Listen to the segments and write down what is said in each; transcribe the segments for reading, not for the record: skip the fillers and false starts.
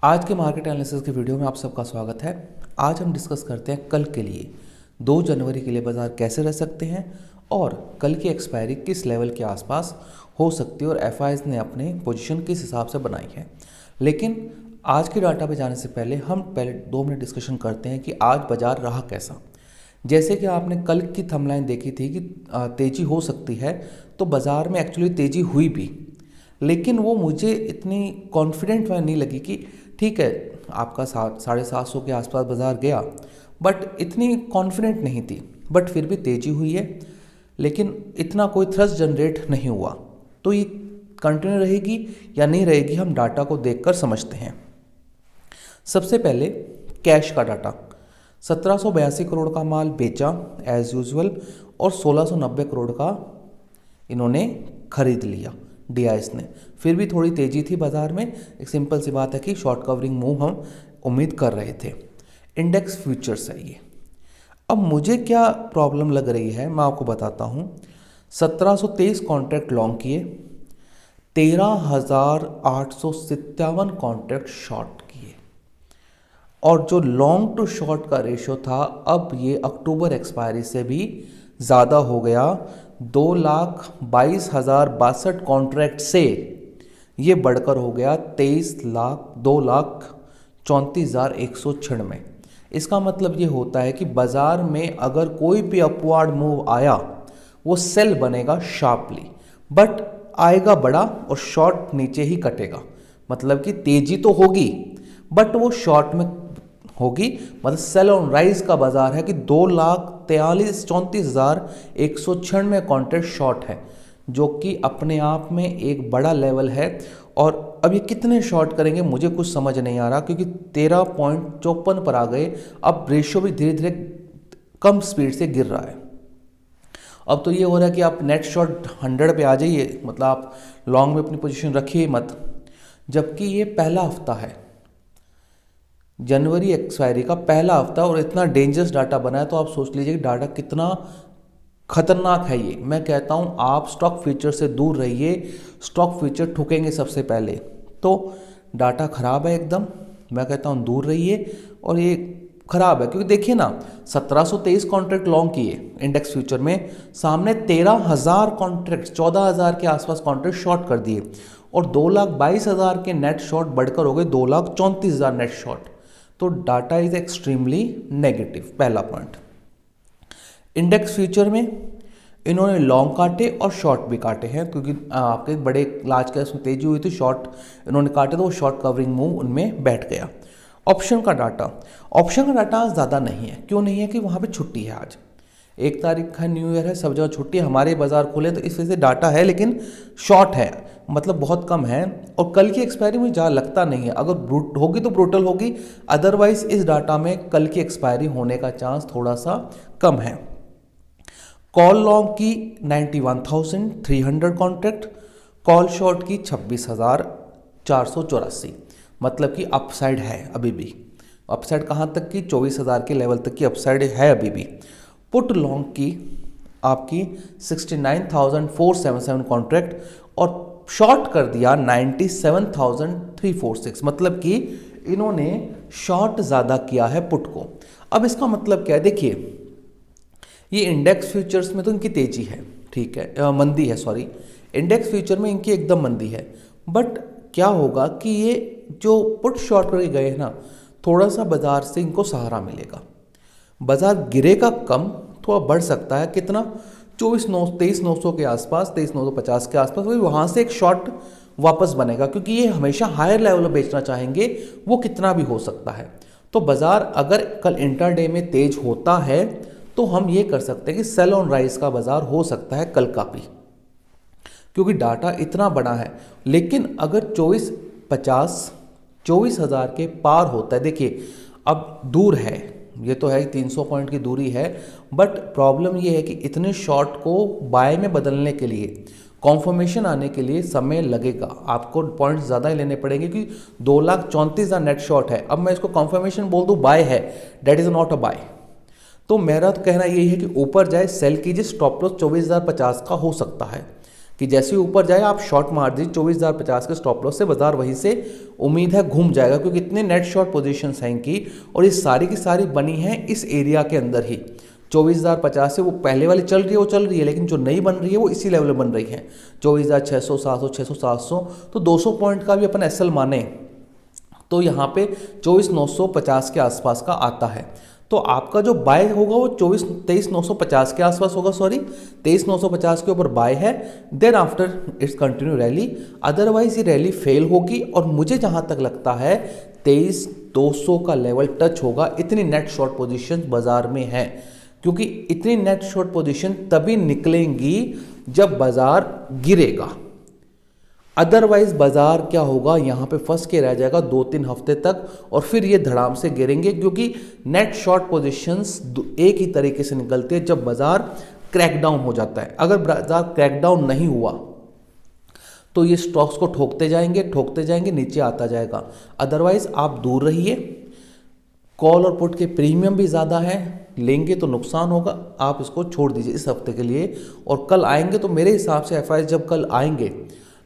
आज के market analysis की वीडियो में आप सबका स्वागत है। आज हम डिस्कस करते हैं कल के लिए 2 जनवरी के लिए बाज़ार कैसे रह सकते हैं और कल की एक्सपायरी किस लेवल के आसपास हो सकती है और एफआईज ने अपने पोजीशन किस हिसाब से बनाई है। लेकिन आज की डाटा पे जाने से पहले हम 2 मिनट डिस्कशन करते हैं कि आज बाज़ार रहा कैसा। जैसे कि आपने कल की थंबलाइन देखी थी कि तेज़ी हो सकती है, तो बाज़ार में एक्चुअली तेज़ी हुई भी, लेकिन वो मुझे इतनी कॉन्फिडेंट नहीं लगी कि ठीक है आपका 750 के आसपास बाज़ार गया, बट इतनी कॉन्फिडेंट नहीं थी। बट फिर भी तेज़ी हुई है, लेकिन इतना कोई थ्रस्ट जनरेट नहीं हुआ। तो ये कंटिन्यू रहेगी या नहीं रहेगी, हम डाटा को देखकर समझते हैं। सबसे पहले कैश का डाटा, 1782 करोड़ का माल बेचा एज यूजुअल और 1690 करोड़ का इन्होंने खरीद लिया डीआईएस ने। फिर भी थोड़ी तेज़ी थी बाज़ार में। एक सिंपल सी बात है कि शॉर्ट कवरिंग मूव हम उम्मीद कर रहे थे। इंडेक्स फ्यूचर्स है ये। अब मुझे क्या प्रॉब्लम लग रही है मैं आपको बताता हूँ। 1723 कॉन्ट्रैक्ट लॉन्ग किए, 13,857 कॉन्ट्रैक्ट शॉर्ट किए, और जो लॉन्ग टू शॉर्ट का रेशियो था अब ये अक्टूबर एक्सपायरी से भी ज़्यादा हो गया। 2,22,062 कॉन्ट्रैक्ट से ये बढ़कर हो गया 2,34,196। इसका मतलब ये होता है कि बाज़ार में अगर कोई भी अपवर्ड मूव आया वो सेल बनेगा शार्पली, बट आएगा बड़ा और शॉर्ट नीचे ही कटेगा। मतलब कि तेज़ी तो होगी बट वो शॉर्ट में होगी। मतलब सेल ऑन राइज का बाजार है कि 2,34,196 कॉन्ट्रैक्ट शॉर्ट है, जो कि अपने आप में एक बड़ा लेवल है। और अब ये कितने शॉर्ट करेंगे मुझे कुछ समझ नहीं आ रहा, क्योंकि 13.54 पर आ गए। अब रेशियो भी धीरे धीरे कम स्पीड से गिर रहा है। अब तो ये हो रहा है कि आप नेट शॉर्ट 100 पे आ जाइए, मतलब आप लॉन्ग में अपनी पोजीशन रखिए मत। जबकि ये पहला हफ्ता है, जनवरी एक्सपायरी का पहला हफ्ता, और इतना डेंजरस डाटा बना है। तो आप सोच लीजिए कि डाटा कितना खतरनाक है ये। मैं कहता हूँ आप स्टॉक फ्यूचर से दूर रहिए, स्टॉक फ्यूचर ठुकेंगे सबसे पहले। तो डाटा खराब है एकदम, मैं कहता हूँ दूर रहिए। और ये खराब है क्योंकि देखिए ना, 1723 कॉन्ट्रैक्ट लॉन्ग किए इंडेक्स फ्यूचर में, सामने 13,000 कॉन्ट्रैक्ट, 14,000 के आसपास कॉन्ट्रैक्ट शॉर्ट कर दिए, और 2,22,000 के नेट शॉर्ट बढ़कर हो गए 2,34,000 नेट शॉर्ट। तो डाटा इज एक्सट्रीमली नेगेटिव, पहला पॉइंट। इंडेक्स फ्यूचर में इन्होंने लॉन्ग काटे और शॉर्ट भी काटे हैं, क्योंकि आपके बड़े लार्ज कैप में तेजी हुई थी, शॉर्ट इन्होंने काटे तो वो शॉर्ट कवरिंग मूव उनमें बैठ गया। ऑप्शन का डाटा, ऑप्शन का डाटा आज ज़्यादा नहीं है। क्यों नहीं है? कि वहाँ पे छुट्टी है, आज 1 तारीख है, न्यू ईयर है, सब जगह छुट्टी है, हमारे बाजार खुले, तो इस वजह से डाटा है लेकिन शॉर्ट है, मतलब बहुत कम है। और कल की एक्सपायरी मुझे ज़्यादा लगता नहीं है, अगर ब्रूट होगी तो ब्रूटल होगी, अदरवाइज इस डाटा में कल की एक्सपायरी होने का चांस थोड़ा सा कम है। कॉल लॉन्ग की 91,300 कॉन्ट्रैक्ट, कॉल शॉर्ट की 26,484, मतलब कि अपसाइड है अभी भी। अपसाइड कहाँ तक की? 24,000 के लेवल तक की अपसाइड है अभी भी। पुट लॉन्ग की आपकी 69,477 कॉन्ट्रैक्ट, और शॉर्ट कर दिया 97,346, मतलब कि इन्होंने शॉर्ट ज़्यादा किया है पुट को। अब इसका मतलब क्या है? देखिए, ये इंडेक्स फ्यूचर्स में तो इनकी तेजी है, ठीक है, मंदी है, सॉरी, इंडेक्स फ्यूचर में इनकी एकदम मंदी है। बट क्या होगा कि ये जो पुट शॉर्ट करके गए हैं ना, थोड़ा सा बाजार से इनको सहारा मिलेगा। बाजार गिरेगा कम, थोड़ा बढ़ सकता है, कितना? 23,900 के आसपास, 23,950 के आसपास, वहाँ से एक शॉर्ट वापस बनेगा, क्योंकि ये हमेशा हायर लेवल में बेचना चाहेंगे, वो कितना भी हो सकता है। तो बाजार अगर कल इंटरडे में तेज होता है तो हम ये कर सकते हैं कि सेल ऑन राइज का बाजार हो सकता है कल का भी, क्योंकि डाटा इतना बड़ा है। लेकिन अगर 24,000 के पार होता है, देखिए अब दूर है, ये तो है 300 पॉइंट की दूरी है, बट प्रॉब्लम ये है कि इतने शॉर्ट को बाय में बदलने के लिए, कॉन्फर्मेशन आने के लिए समय लगेगा, आपको पॉइंट्स ज़्यादा ही लेने पड़ेंगे, कि 2,34,000 नेट शॉर्ट है। अब मैं इसको कॉन्फर्मेशन बोल दूँ बाय है, that is not a buy. तो मेरा तो कहना यही है कि ऊपर जाए, सेल कीजिए, स्टॉप लॉस 24,050 का हो सकता है। कि जैसे ही ऊपर जाए आप शॉर्ट मार दीजिए 24,050 के स्टॉप लॉस से, बाजार वहीं से उम्मीद है घूम जाएगा, क्योंकि इतने नेट शॉर्ट पोजीशंस हैं इनकी और ये सारी की सारी बनी हैं इस एरिया के अंदर ही। 24,050 से वो पहले वाली चल रही है, वो चल रही है, लेकिन जो नई बन रही है वो इसी लेवल में बन रही है 24,600, 700, 600, 700। तो 200 पॉइंट का भी अपन एसएल माने तो यहाँ पे 24,950 के आसपास का आता है। तो आपका जो बाय होगा वो 23,950 के आसपास होगा, सॉरी 23,950 के ऊपर बाय है। Then after its continue rally, otherwise ये रैली फेल होगी और मुझे जहाँ तक लगता है 23,200 का लेवल टच होगा। इतनी नेट शॉर्ट पोजीशन बाजार में है, क्योंकि इतनी नेट शॉर्ट पोजीशन तभी निकलेंगी जब बाजार गिरेगा। अदरवाइज बाजार क्या होगा, यहाँ पे फंस के रह जाएगा 2-3 हफ्ते तक और फिर ये धड़ाम से गिरेंगे, क्योंकि नेट शॉर्ट पोजीशंस एक ही तरीके से निकलते हैं जब बाजार क्रैकडाउन हो जाता है। अगर बाजार क्रैकडाउन नहीं हुआ तो ये स्टॉक्स को ठोकते जाएंगे, नीचे आता जाएगा। अदरवाइज आप दूर रहिए। कॉल और पुट के प्रीमियम भी ज़्यादा है, लेंगे तो नुकसान होगा, आप इसको छोड़ दीजिए इस हफ्ते के लिए। और कल आएंगे तो मेरे हिसाब से एफआई जब कल आएंगे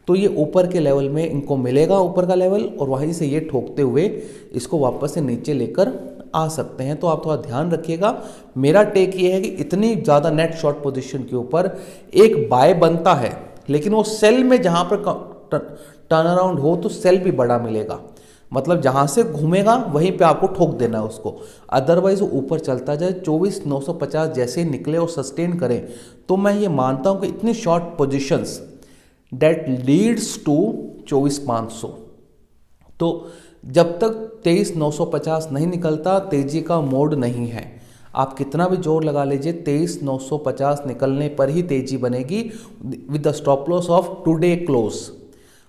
तो ये ऊपर के लेवल में इनको मिलेगा, ऊपर का लेवल, और वहीं से ये ठोकते हुए इसको वापस से नीचे लेकर आ सकते हैं। तो आप थोड़ा ध्यान रखिएगा। मेरा टेक ये है कि इतनी ज़्यादा नेट शॉर्ट पोजीशन के ऊपर एक बाय बनता है, लेकिन वो सेल में जहाँ पर टर्न अराउंड हो तो सेल भी बड़ा मिलेगा, मतलब जहाँ से घूमेगा वहीं पे आपको ठोक देना है उसको। अदरवाइज वो ऊपर चलता जाए 24,950 जैसे ही निकले और सस्टेन करें तो मैं ये मानता हूँ कि इतनी short positions that leads to 24,500। तो जब तक 23,950 नहीं निकलता तेजी का मोड नहीं है। आप कितना भी जोर लगा लीजिए 23,950 निकलने पर ही तेजी बनेगी with the stop loss of today close.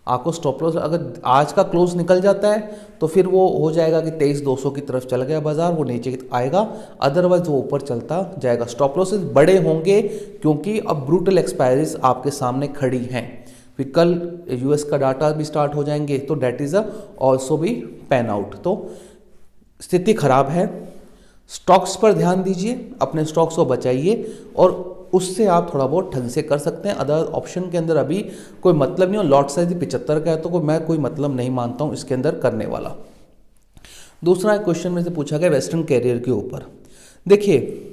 आपको स्टॉप लॉस अगर आज का क्लोज निकल जाता है तो फिर वो हो जाएगा कि 23,200 की तरफ चला गया बाजार, वो नीचे आएगा, अदरवाइज वो ऊपर चलता जाएगा। स्टॉप लॉसेस बड़े होंगे क्योंकि अब ब्रूटल एक्सपायरीज आपके सामने खड़ी हैं। फिर कल यूएस का डाटा भी स्टार्ट हो जाएंगे तो डेट इज़ ऑल्सो भी पैन आउट। तो स्थिति खराब है। स्टॉक्स पर ध्यान दीजिए, अपने स्टॉक्स को बचाइए और उससे आप थोड़ा बहुत ढंग से कर सकते हैं। अदर ऑप्शन के अंदर अभी कोई मतलब नहीं हो। लॉट साइज 75 का है तो मैं कोई मतलब नहीं मानता हूँ इसके अंदर करने वाला। दूसरा क्वेश्चन में से पूछा गया वेस्टर्न कैरियर के ऊपर। देखिए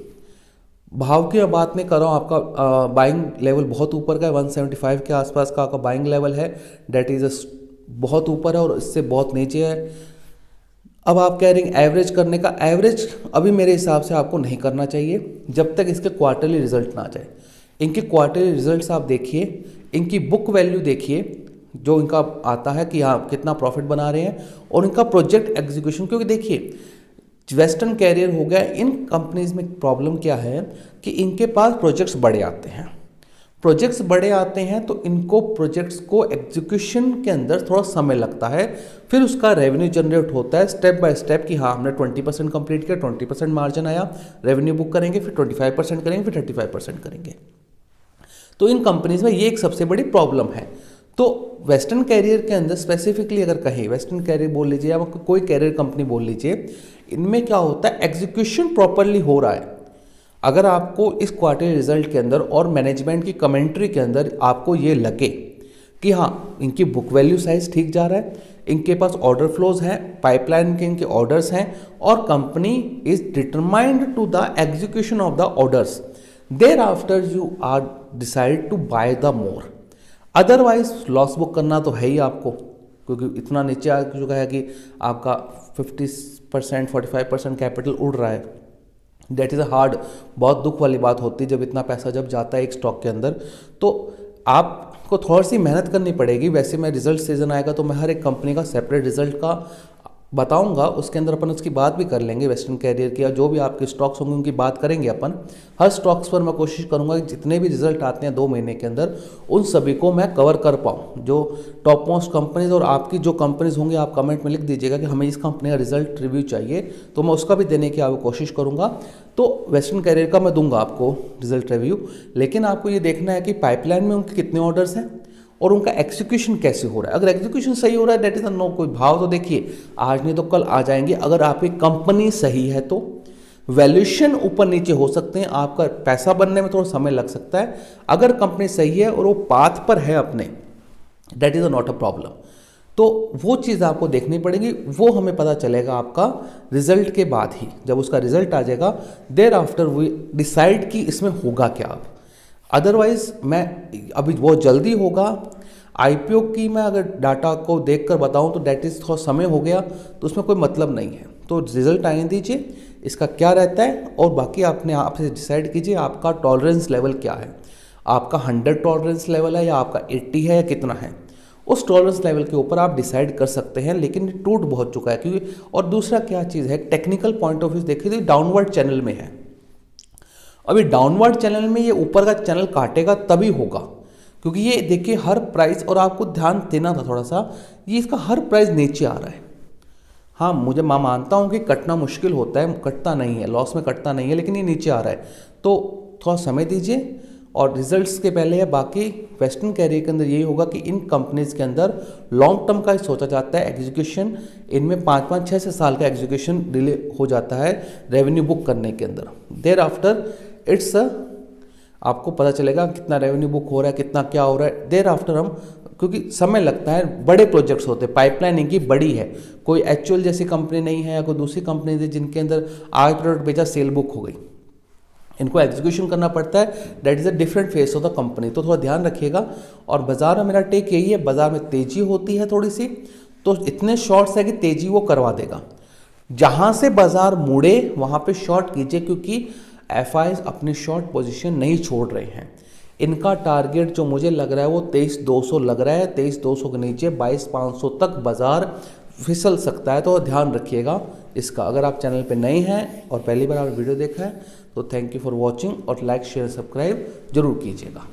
भाव की मैं बात नहीं कर रहा हूँ, आपका बाइंग लेवल बहुत ऊपर का है, 175 के आसपास का आपका बाइंग लेवल है, डेट इज़ बहुत ऊपर है और इससे बहुत नीचे है। अब आप कह रहे हैं एवरेज करने का, एवरेज अभी मेरे हिसाब से आपको नहीं करना चाहिए जब तक इसके क्वार्टरली रिजल्ट ना आ जाए। इनके क्वार्टरली रिजल्ट्स आप देखिए, इनकी बुक वैल्यू देखिए जो इनका आता है कि हाँ कितना प्रॉफिट बना रहे हैं, और इनका प्रोजेक्ट एग्जीक्यूशन। क्योंकि देखिए वेस्टर्न कैरियर हो गया, इन कंपनीज में प्रॉब्लम क्या है कि इनके पास प्रोजेक्ट्स बड़े आते हैं। प्रोजेक्ट्स बड़े आते हैं तो इनको प्रोजेक्ट्स को एग्जीक्यूशन के अंदर थोड़ा समय लगता है, फिर उसका रेवेन्यू जनरेट होता है स्टेप बाय स्टेप कि हाँ हमने 20% कंप्लीट किया, 20% मार्जिन आया, रेवेन्यू बुक करेंगे, फिर 25% करेंगे, फिर 35% करेंगे। तो इन कंपनीज में ये एक सबसे बड़ी प्रॉब्लम है। तो वेस्टर्न कैरियर के अंदर स्पेसिफिकली अगर कहें, वेस्टर्न कैरियर बोल लीजिए या कोई कैरियर कंपनी बोल लीजिए, इनमें क्या होता है एग्जीक्यूशन प्रॉपरली हो रहा है। अगर आपको इस क्वार्टरली रिजल्ट के अंदर और मैनेजमेंट की कमेंट्री के अंदर आपको ये लगे कि हाँ इनकी बुक वैल्यू साइज ठीक जा रहा है, इनके पास ऑर्डर फ्लोज हैं, पाइपलाइन के इनके ऑर्डर्स हैं और company is determined to the execution of the orders, thereafter you are decide to buy the more. Otherwise loss book करना तो है ही आपको, क्योंकि इतना नीचे आ चुका है कि आपका 50% 45% कैपिटल उड़ रहा है। डेट इज़ अ हार्ड, बहुत दुख वाली बात होती है जब इतना पैसा जब जाता है एक स्टॉक के अंदर। तो आपको थोड़ी सी मेहनत करनी पड़ेगी। वैसे मैं रिजल्ट सीजन आएगा तो मैं हर एक कंपनी का सेपरेट रिजल्ट का बताऊंगा, उसके अंदर अपन उसकी बात भी कर लेंगे वेस्टर्न कैरियर की, या जो भी आपके स्टॉक्स होंगे उनकी बात करेंगे अपन। हर स्टॉक्स पर मैं कोशिश करूंगा कि जितने भी रिजल्ट आते हैं 2 महीने के अंदर उन सभी को मैं कवर कर पाऊँ। जो टॉप मोस्ट कंपनीज और आपकी जो कंपनीज होंगी आप कमेंट में लिख दीजिएगा कि हमें इस कंपनी का रिजल्ट रिव्यू चाहिए, तो मैं उसका भी देने की आपको कोशिश करूँगा। तो वेस्टर्न कैरियर का मैं दूंगा आपको रिजल्ट रिव्यू, लेकिन आपको ये देखना है कि पाइपलाइन में उनके कितने ऑर्डर्स हैं और उनका एग्जीक्यूशन कैसे हो रहा है। अगर एग्जीक्यूशन सही हो रहा है डेट इज नो कोई भाव तो देखिए आज नहीं तो कल आ जाएंगे, अगर आपकी कंपनी सही है तो। वैल्यूएशन ऊपर नीचे हो सकते हैं, आपका पैसा बनने में थोड़ा समय लग सकता है। अगर कंपनी सही है और वो पाथ पर है अपने, that is not a problem. तो वो चीज़ आपको देखनी पड़ेगी, वो हमें पता चलेगा आपका रिजल्ट के बाद ही। जब उसका रिजल्ट आ जाएगा, देयर आफ्टर वी डिसाइड कि इसमें होगा क्या। अब अदरवाइज मैं अभी बहुत जल्दी होगा। आईपीओ की मैं अगर डाटा को देखकर बताऊं तो डेट इज़ थोड़ा समय हो गया, तो उसमें कोई मतलब नहीं है। तो रिजल्ट आने दीजिए, इसका क्या रहता है, और बाकी आपने आपसे डिसाइड कीजिए आपका टॉलरेंस लेवल क्या है। आपका 100 टॉलरेंस लेवल है या आपका 80 है या कितना है, उस टॉलरेंस लेवल के ऊपर आप डिसाइड कर सकते हैं। लेकिन ये टूट बहुत चुका है क्योंकि, और दूसरा क्या चीज़ है, टेक्निकल पॉइंट ऑफ व्यू देखिए तो डाउनवर्ड चैनल में है। अभी डाउनवर्ड चैनल में ये ऊपर का चैनल काटेगा तभी होगा, क्योंकि ये देखिए हर प्राइस, और आपको ध्यान देना था थोड़ा सा, ये इसका हर प्राइस नीचे आ रहा है। हाँ, मुझे मैं मानता हूँ कि कटना मुश्किल होता है, कटता नहीं है, लॉस में कटता नहीं है, लेकिन ये नीचे आ रहा है। तो थोड़ा समय दीजिए, और रिजल्ट्स के पहले है। बाकी वेस्टर्न कैरियर के अंदर यही होगा कि इन कंपनीज के अंदर लॉन्ग टर्म का ही सोचा जाता है। एग्जीक्यूशन इनमें 5-5, 6-6 साल का एग्जीक्यूशन डिले हो जाता है रेवेन्यू बुक करने के अंदर। देयर आफ्टर इट्स आपको पता चलेगा कितना रेवेन्यू बुक हो रहा है, कितना क्या हो रहा है। देयर आफ्टर हम, क्योंकि समय लगता है, बड़े प्रोजेक्ट्स होते हैं, पाइपलाइन इनकी बड़ी है। कोई एक्चुअल जैसी कंपनी नहीं है या कोई दूसरी कंपनी थी जिनके अंदर आज प्रोडक्ट बेचा, सेल बुक हो गई। इनको एग्जीक्यूशन करना पड़ता है, that is a different face of the company. तो थोड़ा ध्यान रखिएगा। और बाजार में मेरा टेक यही है, बाजार में तेजी होती है थोड़ी सी, तो इतने शॉर्ट्स है कि तेजी वो करवा देगा। जहाँ से बाजार मुड़े वहाँ पे शॉर्ट कीजिए, क्योंकि एफआईज अपनी शॉर्ट पोजीशन नहीं छोड़ रहे हैं। इनका टारगेट जो मुझे लग रहा है वो 23,200 लग रहा है। 23,200 के नीचे 22,500 तक बाजार फिसल सकता है, तो ध्यान रखिएगा इसका। अगर आप चैनल पे नए हैं और पहली बार आप वीडियो देखा है तो थैंक यू फॉर वॉचिंग, और लाइक शेयर सब्सक्राइब जरूर कीजिएगा।